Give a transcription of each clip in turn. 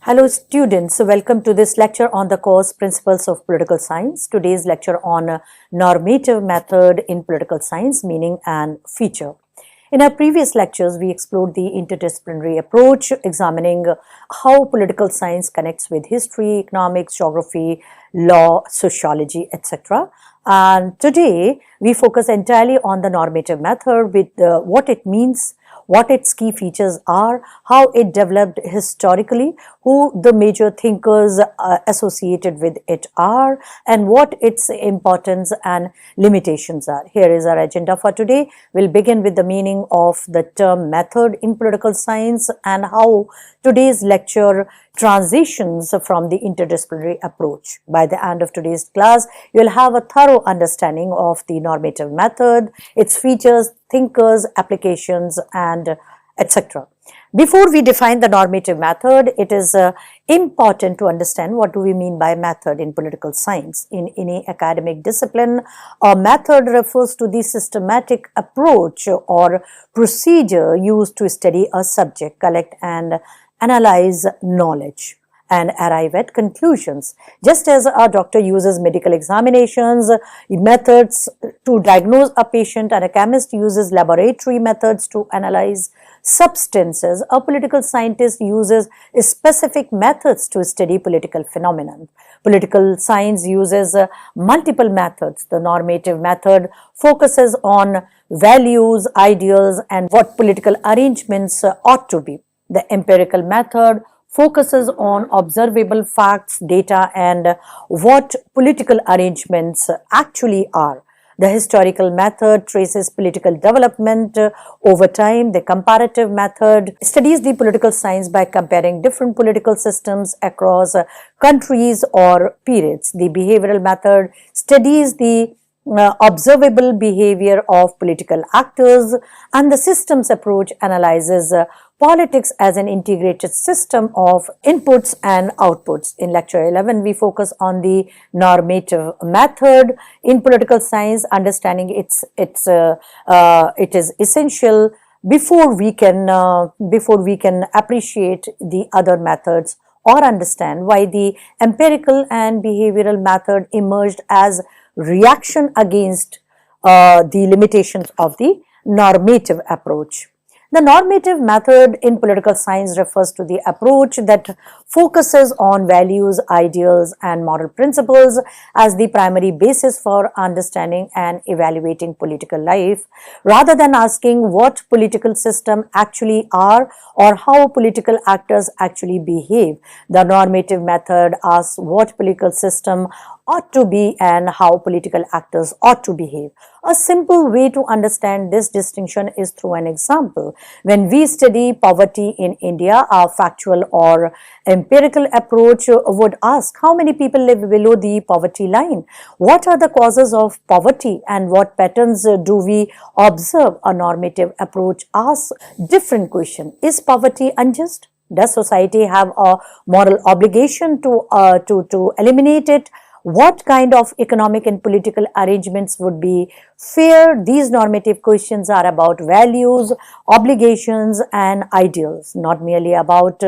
Hello students, welcome to this lecture on the course Principles of Political Science. Today's lecture on normative method in political science, meaning and feature. In our previous lectures, we explored the interdisciplinary approach, examining how political science connects with history, economics, geography, law, sociology, etc. And today, we focus entirely on the normative method with what it means, what its key features are, how it developed historically, who the major thinkers associated with it are, and what its importance and limitations are. Here is our agenda for today. We'll begin with the meaning of the term method in political science and how today's lecture transitions from the interdisciplinary approach. By the end of today's class, you'll have a thorough understanding of the normative method, its features, thinkers, applications, and etc. Before we define the normative method, it is important to understand what do we mean by method in political science. In any academic discipline, a method refers to the systematic approach or procedure used to study a subject, collect and analyze knowledge and arrive at conclusions. Just as a doctor uses medical examinations, methods to diagnose a patient, and a chemist uses laboratory methods to analyze substances, a political scientist uses specific methods to study political phenomena. Political science uses multiple methods. The normative method focuses on values, ideals, and what political arrangements ought to be. The empirical method focuses on observable facts, data, and what political arrangements actually are. The historical method traces political development over time. The comparative method studies the political science by comparing different political systems across countries or periods. The behavioral method studies the observable behavior of political actors, and the systems approach analyzes politics as an integrated system of inputs and outputs. In lecture 11, we focus on the normative method in political science. Understanding it is essential before we can appreciate the other methods or understand why the empirical and behavioral method emerged as reaction against the limitations of the normative approach. The normative method in political science refers to the approach that focuses on values, ideals, and moral principles as the primary basis for understanding and evaluating political life, rather than asking what political systems actually are or how political actors actually behave. The normative method asks what political system ought to be and how political actors ought to behave. A simple way to understand this distinction is through an example. When we study poverty in India, our factual or empirical approach would ask how many people live below the poverty line, what are the causes of poverty, and what patterns do we observe. A normative approach asks different question: is poverty unjust? Does society have a moral obligation to eliminate it? What kind of economic and political arrangements would be fair? These normative questions are about values, obligations, and ideals, not merely about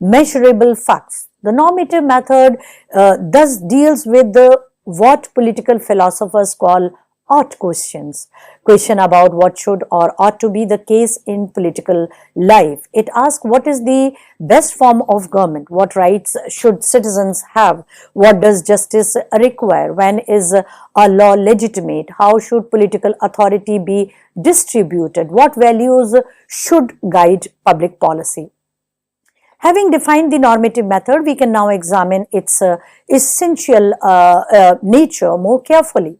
measurable facts. The normative method thus deals with what political philosophers call ought questions. Question about what should or ought to be the case in political life. It asks what is the best form of government, what rights should citizens have, what does justice require, when is a law legitimate, how should political authority be distributed, what values should guide public policy. Having defined the normative method, we can now examine its essential nature more carefully.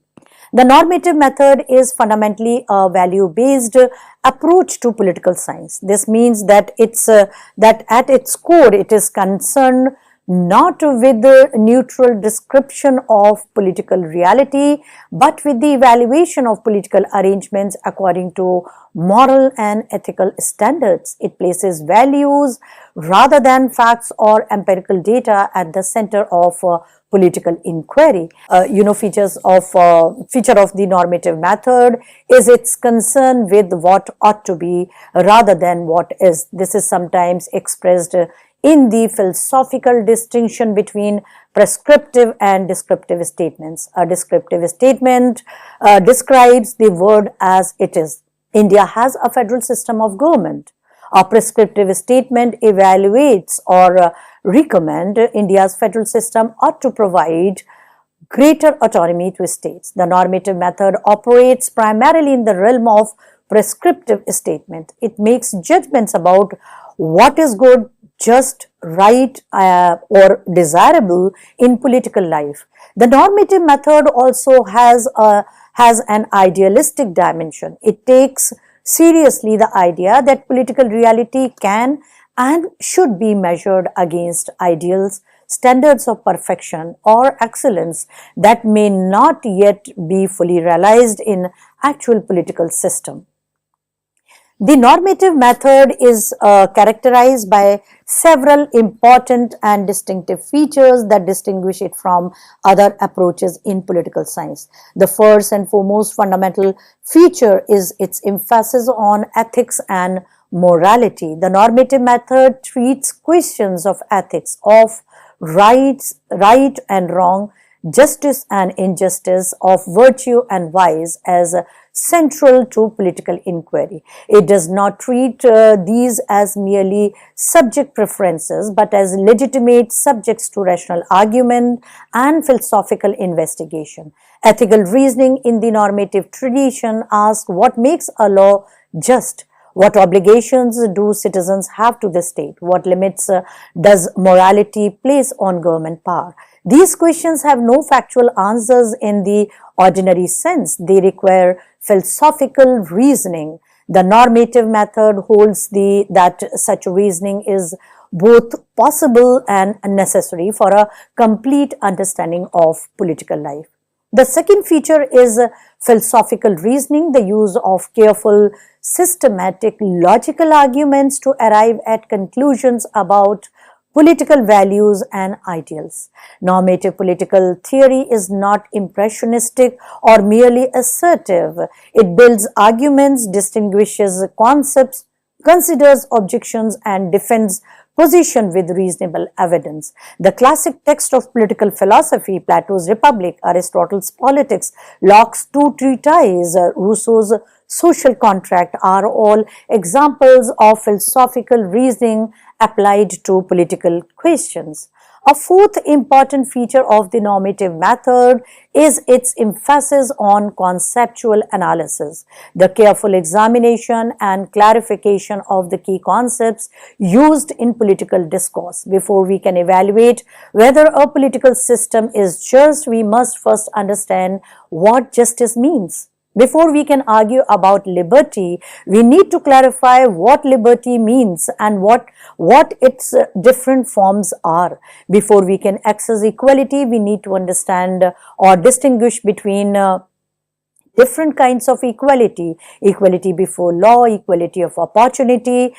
The normative method is fundamentally a value-based approach to political science. This means that that at its core it is concerned not with the neutral description of political reality, but with the evaluation of political arrangements according to moral and ethical standards. It places values rather than facts or empirical data at the center of political inquiry. Feature of the normative method is its concern with what ought to be rather than what is. This is sometimes expressed in the philosophical distinction between prescriptive and descriptive statements. A descriptive statement describes the world as it is. India has a federal system of government. A prescriptive statement evaluates or recommend India's federal system ought to provide greater autonomy to states. The normative method operates primarily in the realm of prescriptive statement. It makes judgments about what is good, just, right, or desirable in political life. The normative method also has an idealistic dimension. It takes seriously the idea that political reality can and should be measured against ideals, standards of perfection or excellence that may not yet be fully realized in actual political system. The normative method is characterized by several important and distinctive features that distinguish it from other approaches in political science. The first and foremost fundamental feature is its emphasis on ethics and morality. The normative method treats questions of ethics, of right and wrong, justice and injustice, of virtue and vice as central to political inquiry. It does not treat these as merely subject preferences, but as legitimate subjects to rational argument and philosophical investigation. Ethical reasoning in the normative tradition asks what makes a law just. What obligations do citizens have to the state? What limits does morality place on government power? These questions have no factual answers in the ordinary sense. They require philosophical reasoning. The normative method holds that such reasoning is both possible and necessary for a complete understanding of political life. The second feature is philosophical reasoning, the use of careful, systematic, logical arguments to arrive at conclusions about political values and ideals. Normative political theory is not impressionistic or merely assertive. It builds arguments, distinguishes concepts, considers objections, and defends position with reasonable evidence. The classic text of political philosophy, Plato's Republic, Aristotle's Politics, Locke's Two Treatises, Rousseau's Social Contract are all examples of philosophical reasoning applied to political questions. A fourth important feature of the normative method is its emphasis on conceptual analysis, the careful examination and clarification of the key concepts used in political discourse. Before we can evaluate whether a political system is just, we must first understand what justice means. Before we can argue about liberty, we need to clarify what liberty means and what its different forms are. Before we can access equality, we need to understand or distinguish between different kinds of equality: equality before law, equality of opportunity,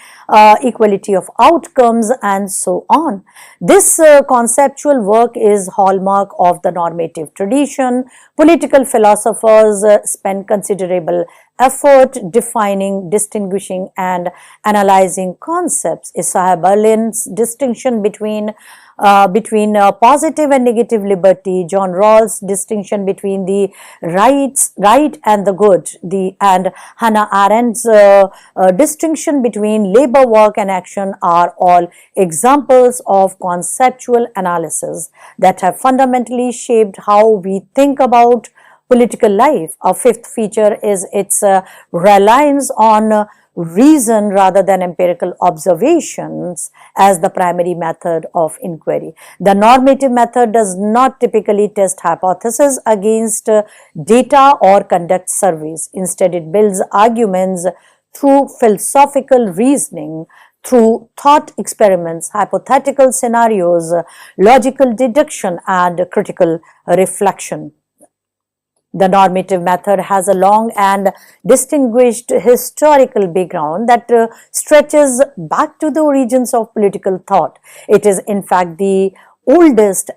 equality of outcomes, and so on. This conceptual work is hallmark of the normative tradition. Political philosophers spend considerable effort defining, distinguishing, and analyzing concepts. Isaiah Berlin's distinction between positive and negative liberty, John Rawls' distinction between the right and the good, and Hannah Arendt's distinction between labor, work, and action are all examples of conceptual analysis that have fundamentally shaped how we think about political life. A fifth feature is its reliance on reason rather than empirical observations as the primary method of inquiry. The normative method does not typically test hypotheses against data or conduct surveys. Instead, it builds arguments through philosophical reasoning, through thought experiments, hypothetical scenarios, logical deduction, and critical reflection. The normative method has a long and distinguished historical background that stretches back to the origins of political thought. It is in fact the oldest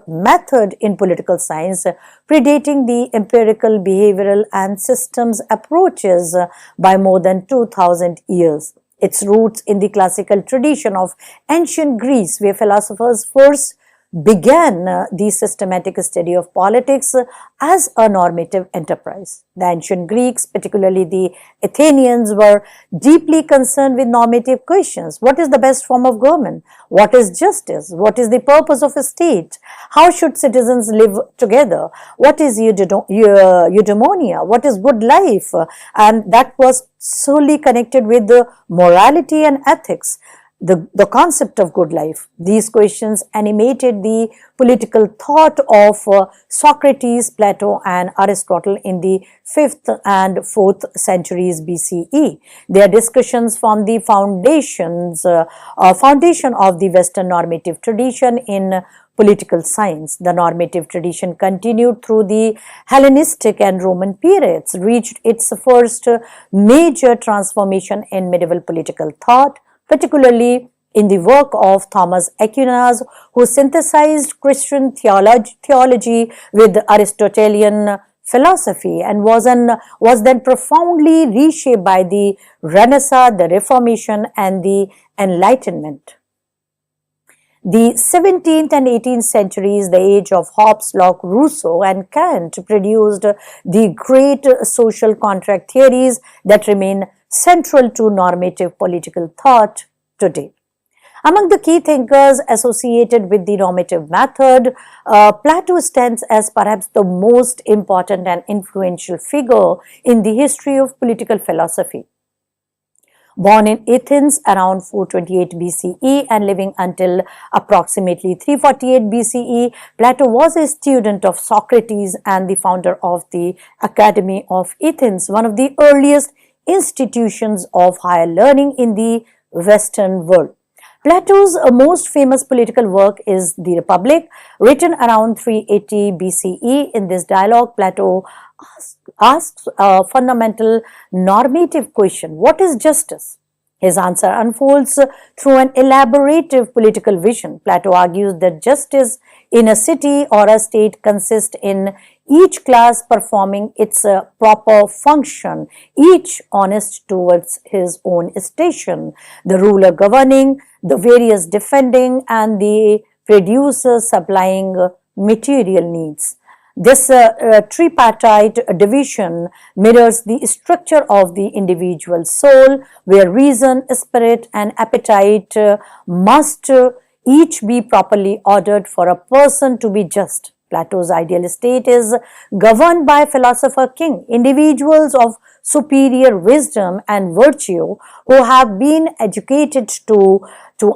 method in political science, predating the empirical, behavioral, and systems approaches by more than 2000 years. its roots in the classical tradition of ancient Greece, where philosophers first began the systematic study of politics as a normative enterprise. The ancient Greeks, particularly the Athenians, were deeply concerned with normative questions. What is the best form of government? What is justice? What is the purpose of a state? How should citizens live together? What is eudaimonia? What is good life? And that was solely connected with the morality and ethics. The concept of good life. These questions animated the political thought of Socrates, Plato, and Aristotle in the 5th and 4th centuries BCE. Their discussions form the foundation of the Western normative tradition in political science. The normative tradition continued through the Hellenistic and Roman periods, reached its first major transformation in medieval political thought, particularly in the work of Thomas Aquinas, who synthesized Christian theology with Aristotelian philosophy and was then profoundly reshaped by the Renaissance, the Reformation, and the Enlightenment. The 17th and 18th centuries, the age of Hobbes, Locke, Rousseau, and Kant, produced the great social contract theories that remain central to normative political thought today. Among the key thinkers associated with the normative method, Plato stands as perhaps the most important and influential figure in the history of political philosophy. Born in Athens around 428 BCE and living until approximately 348 BCE, Plato was a student of Socrates and the founder of the Academy of Athens, one of the earliest institutions of higher learning in the Western world. Plato's most famous political work is The Republic, written around 380 BCE. In this dialogue, Plato asks a fundamental normative question: what is justice? His answer unfolds through an elaborative political vision. Plato argues that justice in a city or a state consists in each class performing its proper function, each honest towards his own station, the ruler governing, the various defending, and the producer supplying material needs. This tripartite division mirrors the structure of the individual soul, where reason, spirit, and appetite must each be properly ordered for a person to be just. Plato's ideal state is governed by philosopher king, individuals of superior wisdom and virtue who have been educated to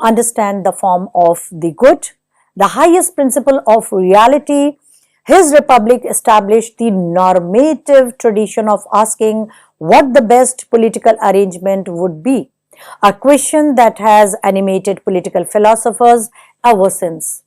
understand the form of the good, the highest principle of reality. His republic established the normative tradition of asking what the best political arrangement would be, a question that has animated political philosophers ever since.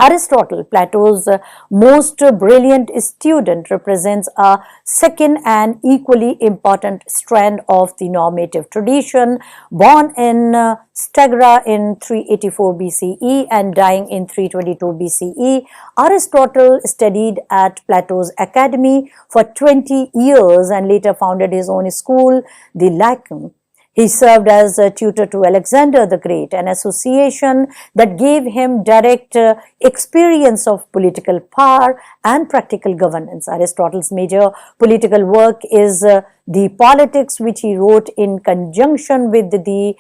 Aristotle, Plato's most brilliant student, represents a second and equally important strand of the normative tradition. Born in Stagira in 384 BCE and dying in 322 BCE, Aristotle studied at Plato's academy for 20 years and later founded his own school, the Lyceum. He served as a tutor to Alexander the Great, an association that gave him direct experience of political power and practical governance. Aristotle's major political work is the Politics, which he wrote in conjunction with the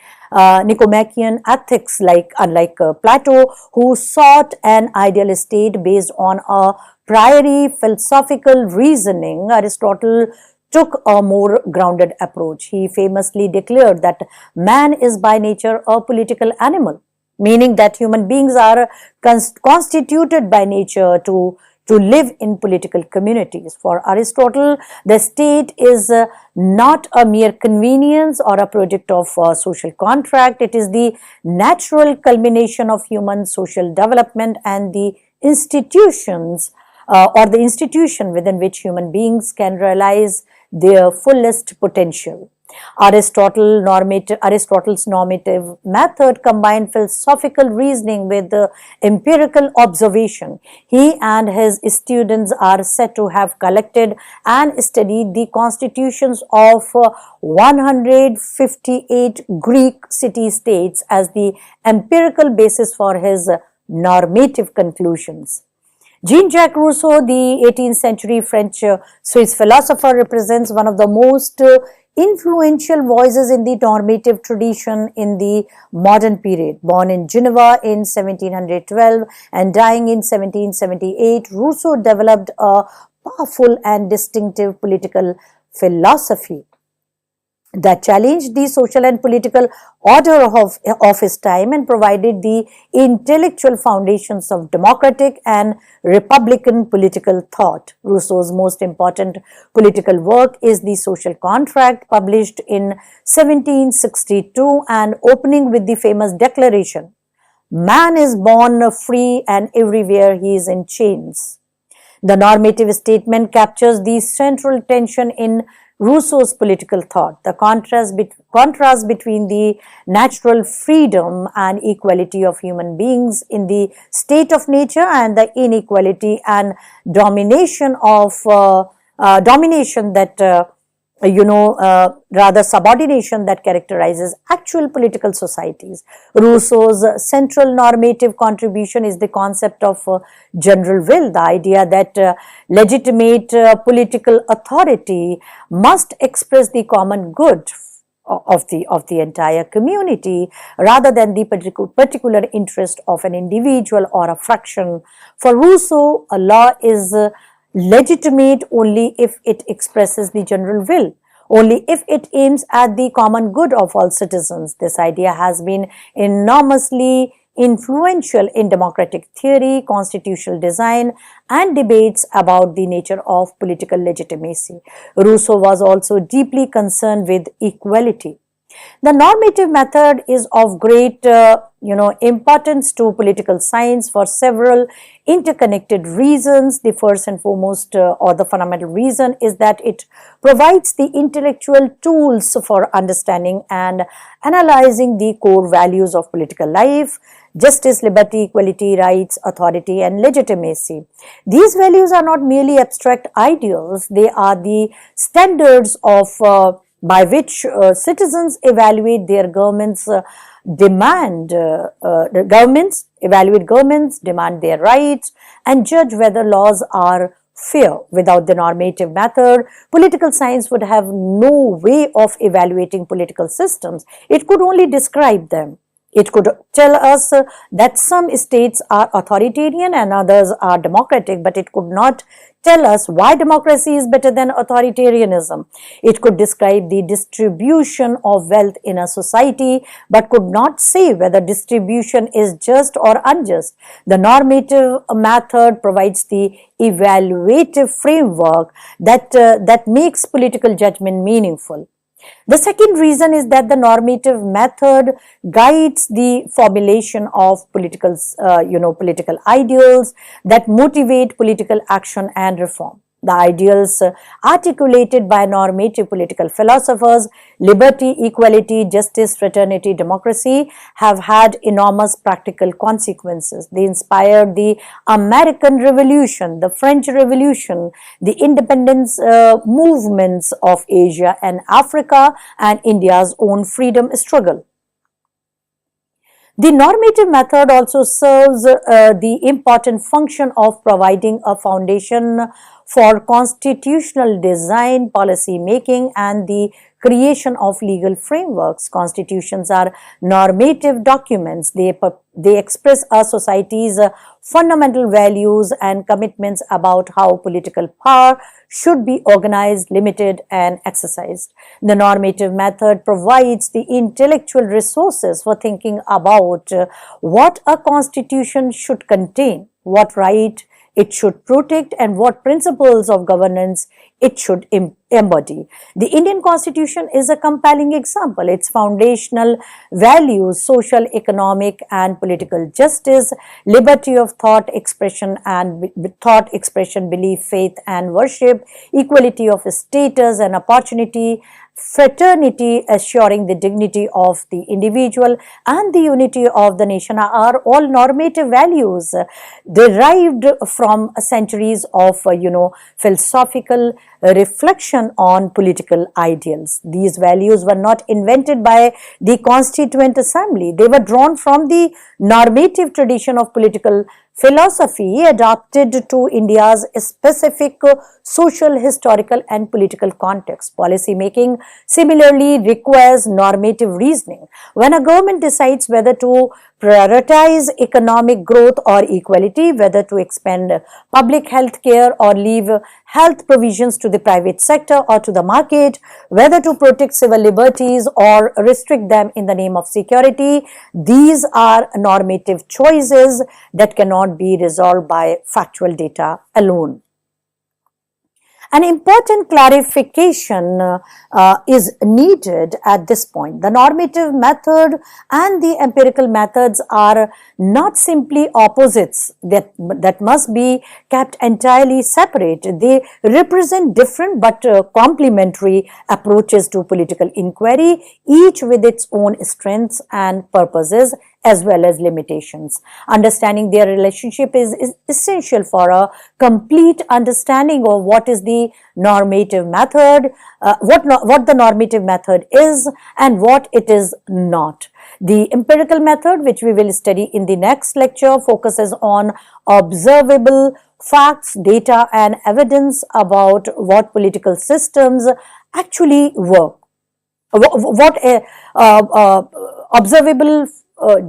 Nicomachean Ethics, unlike Plato, who sought an ideal state based on a priori philosophical reasoning. Aristotle took a more grounded approach. He famously declared that man is by nature a political animal, meaning that human beings are constituted by nature to live in political communities. For Aristotle, the state is not a mere convenience or a project of social contract. It is the natural culmination of human social development and the institutions or the institution within which human beings can realize their fullest potential. Aristotle's normative method combined philosophical reasoning with empirical observation. He and his students are said to have collected and studied the constitutions of 158 Greek city-states as the empirical basis for his normative conclusions. Jean-Jacques Rousseau, the 18th century French Swiss philosopher, represents one of the most influential voices in the normative tradition in the modern period. Born in Geneva in 1712 and dying in 1778, Rousseau developed a powerful and distinctive political philosophy that challenged the social and political order of his time and provided the intellectual foundations of democratic and republican political thought. Rousseau's most important political work is The Social Contract, published in 1762 and opening with the famous declaration, "Man is born free and everywhere he is in chains." The normative statement captures the central tension in Rousseau's political thought, the contrast between the natural freedom and equality of human beings in the state of nature and the inequality and domination rather subordination that characterizes actual political societies. Rousseau's central normative contribution is the concept of general will, the idea that legitimate political authority must express the common good of the entire community rather than the particular interest of an individual or a fraction. For Rousseau, a law is legitimate only if it expresses the general will, only if it aims at the common good of all citizens. This idea has been enormously influential in democratic theory, constitutional design, and debates about the nature of political legitimacy. Rousseau was also deeply concerned with equality. The normative method is of great importance to political science for several interconnected reasons. The first and foremost or the fundamental reason is that it provides the intellectual tools for understanding and analyzing the core values of political life: justice, liberty, equality, rights, authority, and legitimacy. These values are not merely abstract ideals, they are the standards by which citizens evaluate their governments, demand their rights, and judge whether laws are fair. Without the normative method, political science would have no way of evaluating political systems. It could only describe them. It could tell us that some states are authoritarian and others are democratic, but it could not tell us why democracy is better than authoritarianism. It could describe the distribution of wealth in a society, but could not say whether distribution is just or unjust. The normative method provides the evaluative framework that makes political judgment meaningful. The second reason is that the normative method guides the formulation of political ideals that motivate political action and reform. The ideals articulated by normative political philosophers, liberty, equality, justice, fraternity, democracy, have had enormous practical consequences. They inspired the American Revolution, the French Revolution, the independence movements of Asia and Africa, and India's own freedom struggle. The normative method also serves the important function of providing a foundation for constitutional design, policy making, and the creation of legal frameworks. Constitutions are normative documents. They express a society's fundamental values and commitments about how political power should be organized, limited, and exercised. The normative method provides the intellectual resources for thinking about what a constitution should contain, what right it should protect, and what principles of governance it should embody. The Indian Constitution is a compelling example. Its foundational values, social, economic, and political justice, liberty of thought expression belief, faith, and worship, equality of status and opportunity, fraternity, assuring the dignity of the individual and the unity of the nation, are all normative values derived from centuries of philosophical reflection on political ideals. These values were not invented by the Constituent Assembly. They were drawn from the normative tradition of political philosophy adapted to India's specific social, historical, and political context. Policy making similarly requires normative reasoning. When a government decides whether to prioritize economic growth or equality, whether to expand public health care or leave health provisions to the private sector or to the market, whether to protect civil liberties or restrict them in the name of security, these are normative choices that cannot be resolved by factual data alone. An important clarification is needed at this point. The normative method and the empirical methods are not simply opposites that must be kept entirely separate. They represent different but complementary approaches to political inquiry, each with its own strengths and purposes as well as limitations. Understanding their relationship is essential for a complete understanding of what is the normative method, what the normative method is and what it is not. The empirical method, which we will study in the next lecture, focuses on observable facts, data and evidence about what political systems actually work. Observable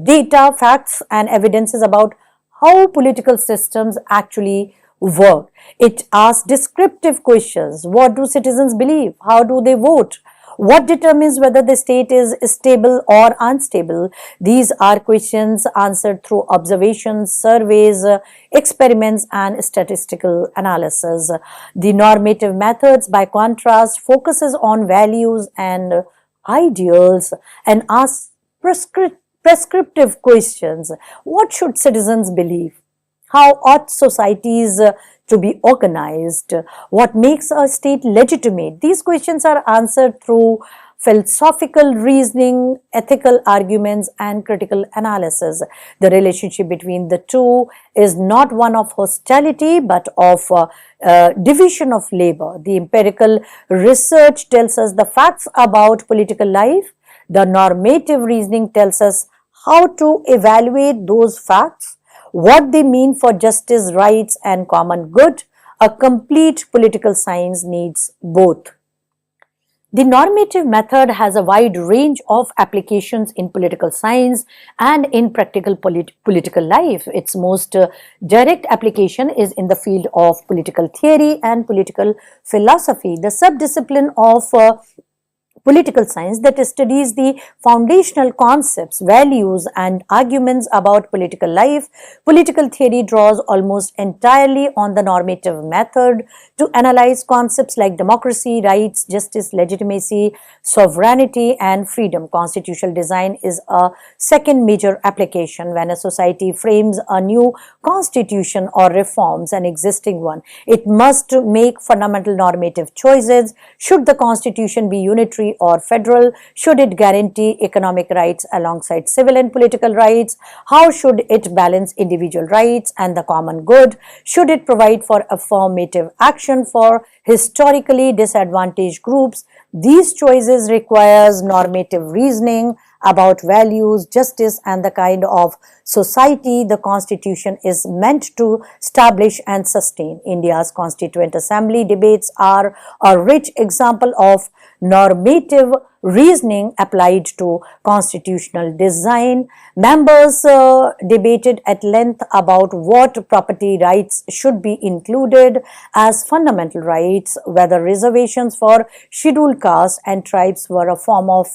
data, facts and evidences about how political systems actually work. It asks descriptive questions. What do citizens believe? How do they vote? What determines whether the state is stable or unstable? These are questions answered through observations, surveys, experiments and statistical analysis. The normative methods, by contrast, focuses on values and ideals and asks prescriptive questions. What should citizens believe? How ought societies to be organized? What makes a state legitimate? These questions are answered through philosophical reasoning, ethical arguments and critical analysis. The relationship between the two is not one of hostility but of division of labor. The empirical research tells us the facts about political life. The normative reasoning tells us how to evaluate those facts, what they mean for justice, rights and common good. A complete political science needs both. The normative method has a wide range of applications in political science and in practical political life. Its most direct application is in the field of political theory and political philosophy, the subdiscipline of political science that studies the foundational concepts, values and arguments about political life. Political theory draws almost entirely on the normative method to analyze concepts like democracy, rights, justice, legitimacy, sovereignty and freedom. Constitutional design is a second major application. When a society frames a new constitution or reforms an existing one, it must make fundamental normative choices. Should the constitution be unitary or federal? Should it guarantee economic rights alongside civil and political rights? How should it balance individual rights and the common good? Should it provide for affirmative action for historically disadvantaged groups? These choices requires normative reasoning about values, justice and the kind of society the Constitution is meant to establish and sustain. India's Constituent Assembly debates are a rich example of normative reasoning applied to constitutional design. Members debated at length about what property rights should be included as fundamental rights, whether reservations for scheduled castes and tribes were a form of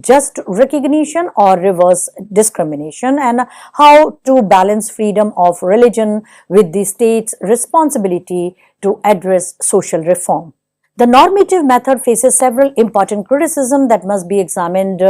just recognition or reverse discrimination, and how to balance freedom of religion with the state's responsibility to address social reform. The normative method faces several important criticisms that must be examined.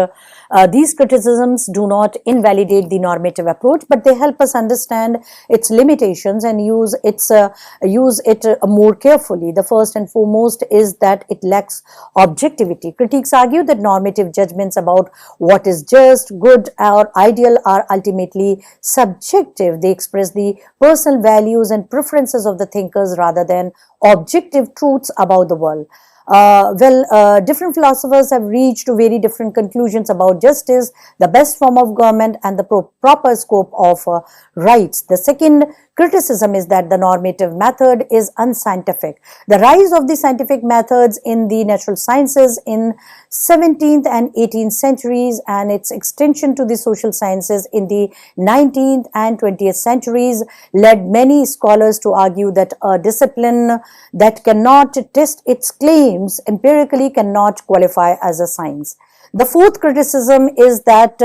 These criticisms do not invalidate the normative approach, but they help us understand its limitations and use it more carefully. The first and foremost is that it lacks objectivity. Critics argue that normative judgments about what is just, good, or ideal are ultimately subjective. They express the personal values and preferences of the thinkers rather than objective truths about the world. Different philosophers have reached very different conclusions about justice, the best form of government, and the proper scope of rights. The second criticism is that the normative method is unscientific. The rise of the scientific methods in the natural sciences in 17th and 18th centuries and its extension to the social sciences in the 19th and 20th centuries led many scholars to argue that a discipline that cannot test its claims empirically cannot qualify as a science. The fourth criticism is that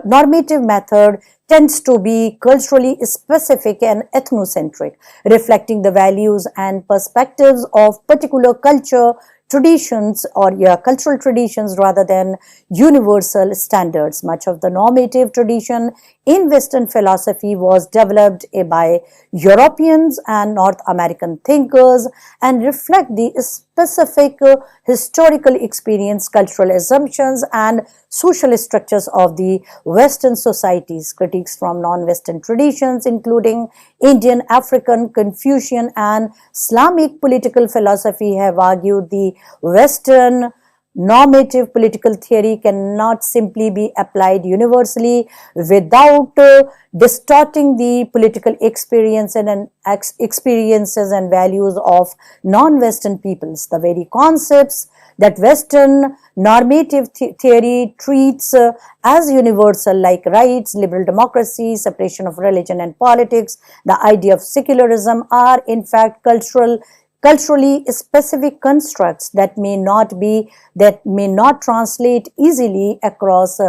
normative method tends to be culturally specific and ethnocentric, reflecting the values and perspectives of particular culture, traditions or cultural traditions rather than universal standards. Much of the normative tradition in Western philosophy was developed by Europeans and North American thinkers and reflect the specific historical experience, cultural assumptions, and social structures of the Western societies. Critics from non-Western traditions, including Indian, African, Confucian, and Islamic political philosophy, have argued the Western normative political theory cannot simply be applied universally without distorting the political experiences and values of non-Western peoples. The very concepts that Western normative theory treats as universal, like rights, liberal democracy, separation of religion and politics, the idea of secularism, are in fact culturally specific constructs that may not translate easily across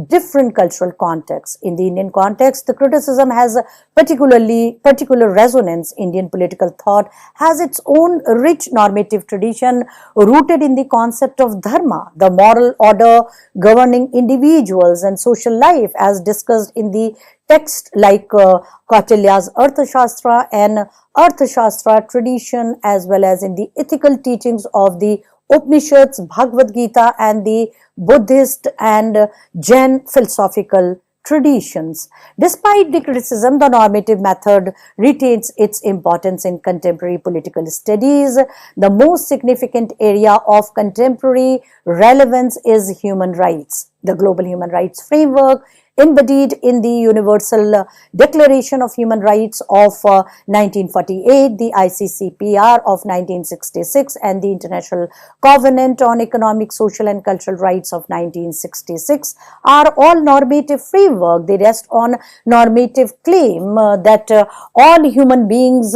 different cultural contexts. In the Indian context, the criticism has particular resonance. Indian political thought has its own rich normative tradition rooted in the concept of dharma, the moral order governing individuals and social life, as discussed in the text like Kautilya's Arthashastra and Arthashastra tradition, as well as in the ethical teachings of the Upanishads, Bhagavad Gita, and the Buddhist and Jain philosophical traditions. Despite the criticism, the normative method retains its importance in contemporary political studies. The most significant area of contemporary relevance is human rights. The global human rights framework embodied in the Universal Declaration of Human Rights of 1948, the ICCPR of 1966, and the International Covenant on Economic, Social and Cultural Rights of 1966 are all normative framework. They rest on normative claim that all human beings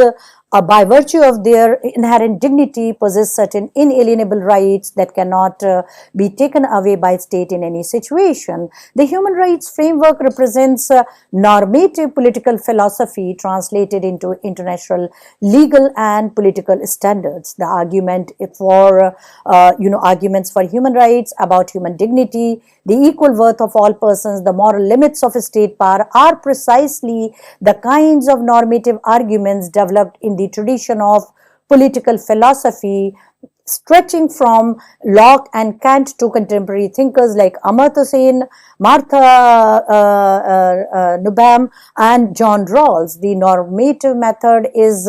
by virtue of their inherent dignity possess certain inalienable rights that cannot be taken away by state in any situation. The human rights framework represents normative political philosophy translated into international legal and political standards. The arguments for human rights, about human dignity, the equal worth of all persons, the moral limits of state power are precisely the kinds of normative arguments developed in the tradition of political philosophy, stretching from Locke and Kant to contemporary thinkers like Amartya Sen, Martha Nussbaum, and John Rawls. The normative method is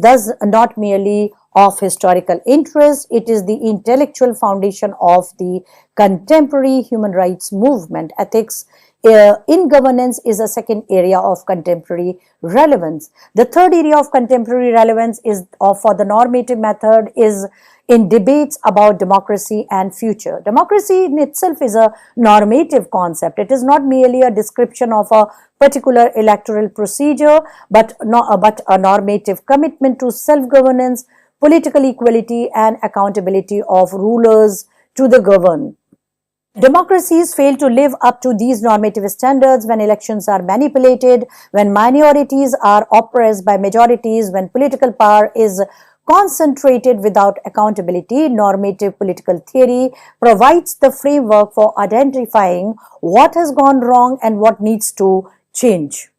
thus not merely of historical interest, it is the intellectual foundation of the contemporary human rights movement. Ethics in governance is a second area of contemporary relevance. The third area of contemporary relevance is for the normative method is in debates about democracy and future. Democracy in itself is a normative concept. It is not merely a description of a particular electoral procedure, but a normative commitment to self-governance, political equality, and accountability of rulers to the governed. Democracies fail to live up to these normative standards when elections are manipulated, when minorities are oppressed by majorities, when political power is concentrated without accountability. Normative political theory provides the framework for identifying what has gone wrong and what needs to change.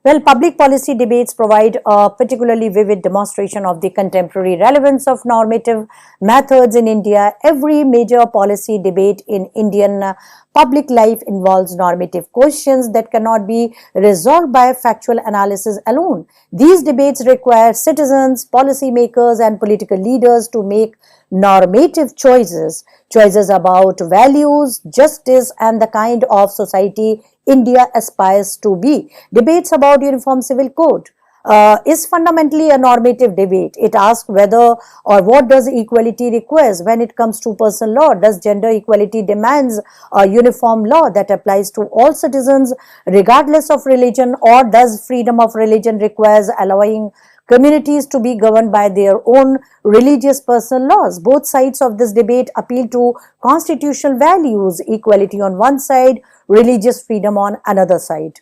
Well, public policy debates provide a particularly vivid demonstration of the contemporary relevance of normative methods in India. Every major policy debate in Indian public life involves normative questions that cannot be resolved by factual analysis alone. These debates require citizens, policymakers, and political leaders to make normative choices about values, justice, and the kind of society India aspires to be. Debates about uniform civil code is fundamentally a normative debate. It asks whether or what does equality requires when it comes to personal law. Does gender equality demands a uniform law that applies to all citizens regardless of religion, or does freedom of religion requires allowing communities to be governed by their own religious personal laws? Both sides of this debate appeal to constitutional values, equality on one side, religious freedom on another side.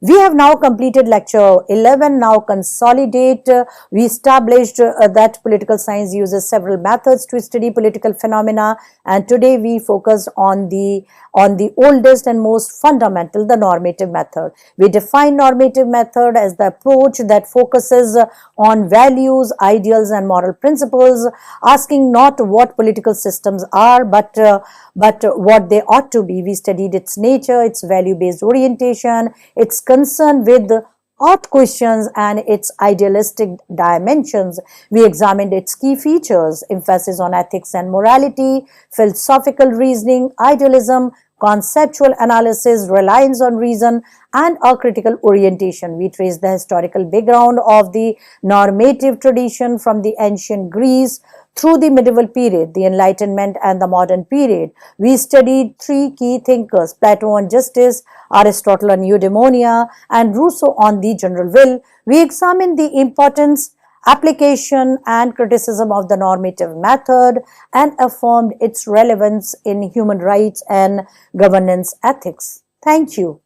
We have now completed lecture 11. Now consolidate. We established that political science uses several methods to study political phenomena, and today we focused on the oldest and most fundamental, the normative method. We define normative method as the approach that focuses on values, ideals, and moral principles, asking not what political systems are, but what they ought to be. We studied its nature, its value-based orientation, its concern with ought questions, and its idealistic dimensions. We examined its key features: emphasis on ethics and morality, philosophical reasoning, idealism, conceptual analysis, reliance on reason, and a critical orientation. We traced the historical background of the normative tradition from the ancient Greece through the medieval period, the Enlightenment, and the modern period. We studied three key thinkers: Plato on justice, Aristotle on eudaimonia, and Rousseau on the general will. We examined the importance, application, and criticism of the normative method and affirmed its relevance in human rights and governance ethics. Thank you.